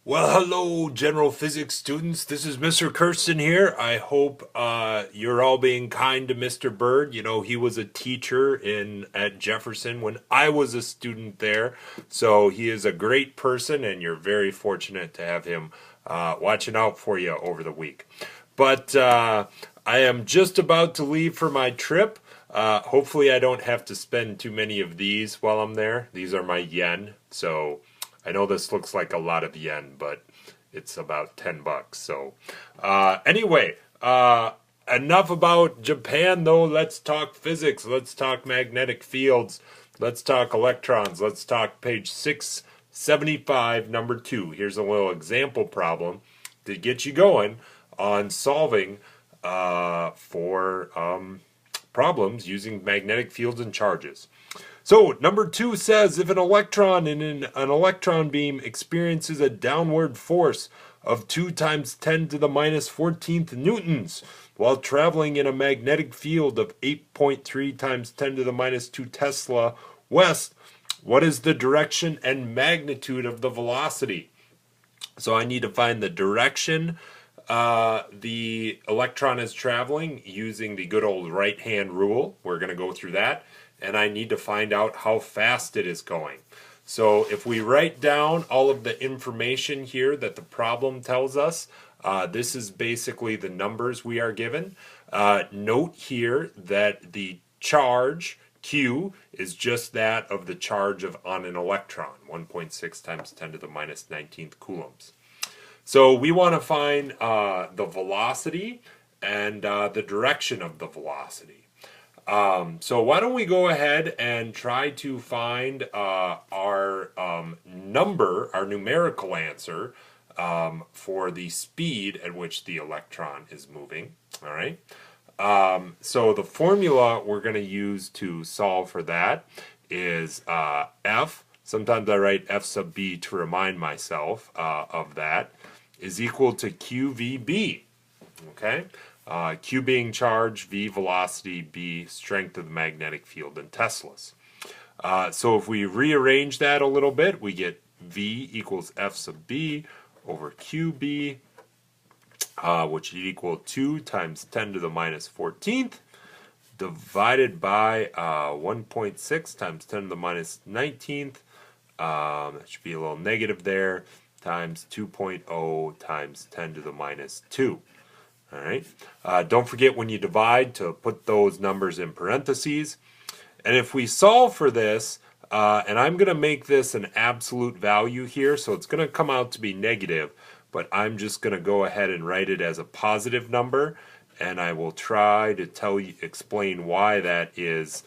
Well, hello, general physics students. This is Mr. Kirsten here. I hope you're all being kind to Mr. Bird. You know, he was a teacher in at Jefferson when I was a student there. So he is a great person, and you're very fortunate to have him watching out for you over the week. But I am just about to leave for my trip. Hopefully, I don't have to spend too many of these while I'm there. These are my yen, so I know this looks like a lot of yen, but it's about $10. So, anyway, enough about Japan though. Let's talk physics. Let's talk magnetic fields. Let's talk electrons. Let's talk page 675, number 2. Here's a little example problem to get you going on solving for problems using magnetic fields and charges. So, number 2 says if an electron in an electron beam experiences a downward force of 2 times 10 to the minus 14th newtons while traveling in a magnetic field of 8.3 times 10 to the minus 2 Tesla west, what is the direction and magnitude of the velocity? So I need to find the direction the electron is traveling using the good old right-hand rule. We're going to go through that. And I need to find out how fast it is going. So if we write down all of the information here that the problem tells us, this is basically the numbers we are given. Note here that the charge Q is just that of the charge on an electron, 1.6 times 10 to the minus 19th coulombs. So we want to find the velocity and the direction of the velocity. So why don't we go ahead and try to find our our numerical answer for the speed at which the electron is moving. All right. So the formula we're going to use to solve for that is F. Sometimes I write F sub B to remind myself of that, is equal to QVB. Okay? Q being charge, V velocity, B strength of the magnetic field in Teslas. So if we rearrange that a little bit, we get V equals F sub B over QB, which is equal to 2 times 10 to the minus 14th, divided by 1.6 times 10 to the minus 19th. That should be a little negative there, times 2.0 times 10 to the minus 2. All right. Don't forget when you divide to put those numbers in parentheses. And if we solve for this, and I'm going to make this an absolute value here, so it's going to come out to be negative, but I'm just going to go ahead and write it as a positive number, and I will try to explain why that is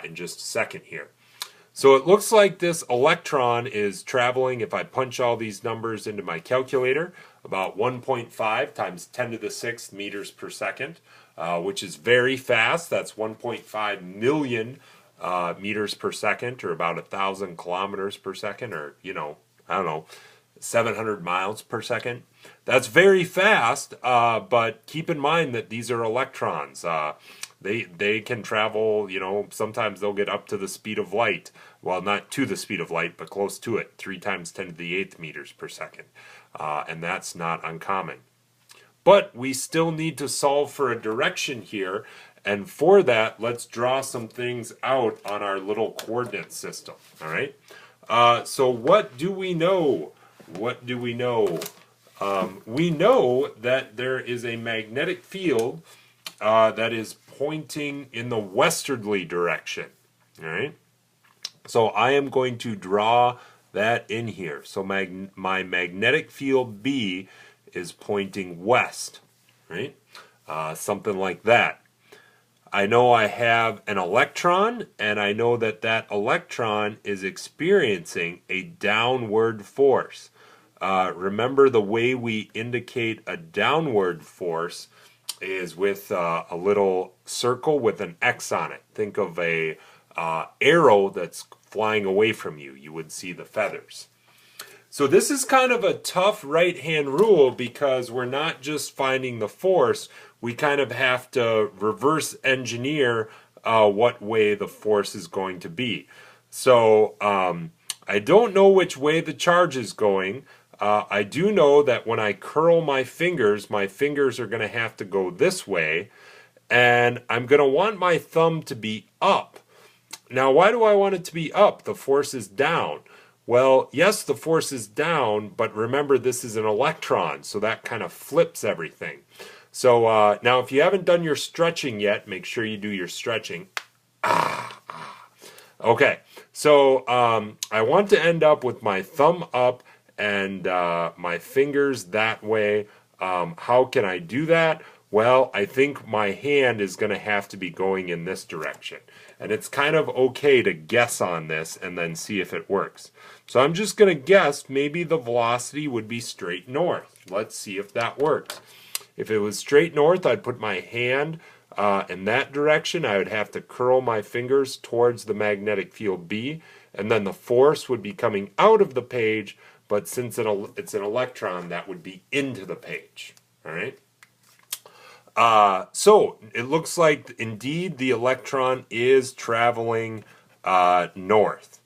in just a second here. So it looks like this electron is traveling, if I punch all these numbers into my calculator, about 1.5 times 10 to the 6th meters per second, which is very fast. That's 1.5 million meters per second, or about 1,000 kilometers per second, or, I don't know, 700 miles per second. That's very fast, but keep in mind that these are electrons. They can travel, sometimes they'll get up to the speed of light. Well, not to the speed of light, but close to it, 3 times 10 to the 8th meters per second. And that's not uncommon. But we still need to solve for a direction here. And for that, let's draw some things out on our little coordinate system. All right? So what do we know? What do we know? We know that there is a magnetic field that is pointing in the westerly direction. All right? So I am going to draw that in here. So my magnetic field B is pointing west, right? Something like that. I know I have an electron, and I know that that electron is experiencing a downward force. Remember, the way we indicate a downward force is with a little circle with an X on it. Think of a arrow that's flying away from you. You would see the feathers. So this is kind of a tough right-hand rule because we're not just finding the force. We kind of have to reverse engineer what way the force is going to be. So I don't know which way the charge is going. I do know that when I curl my fingers are going to have to go this way, and I'm going to want my thumb to be up. Now, why do I want it to be up? The force is down. Well, yes, the force is down, but remember this is an electron, so that kind of flips everything. So now if you haven't done your stretching yet, make sure you do your stretching. Okay, so I want to end up with my thumb up and my fingers that way. How can I do that? Well, I think my hand is going to have to be going in this direction. And it's kind of okay to guess on this and then see if it works. So I'm just going to guess maybe the velocity would be straight north. Let's see if that works. If it was straight north, I'd put my hand in that direction. I would have to curl my fingers towards the magnetic field B, and then the force would be coming out of the page, but since it's an electron, that would be into the page. All right. So it looks like indeed the electron is traveling north.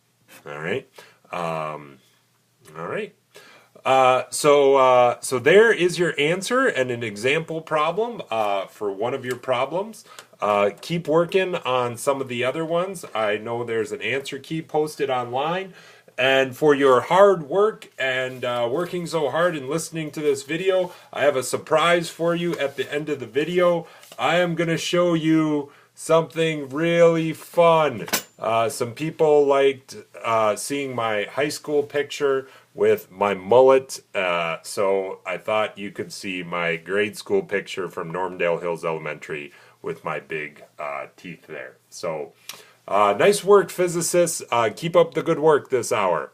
All right. All right. So there is your answer and an example problem for one of your problems. Keep working on some of the other ones. I know there's an answer key posted online. And for your hard work and working so hard and listening to this video, I have a surprise for you at the end of the video. I am going to show you something really fun. Some people liked seeing my high school picture with my mullet, so I thought you could see my grade school picture from Normandale Hills Elementary with my big teeth there. So nice work, physicists. Keep up the good work this hour.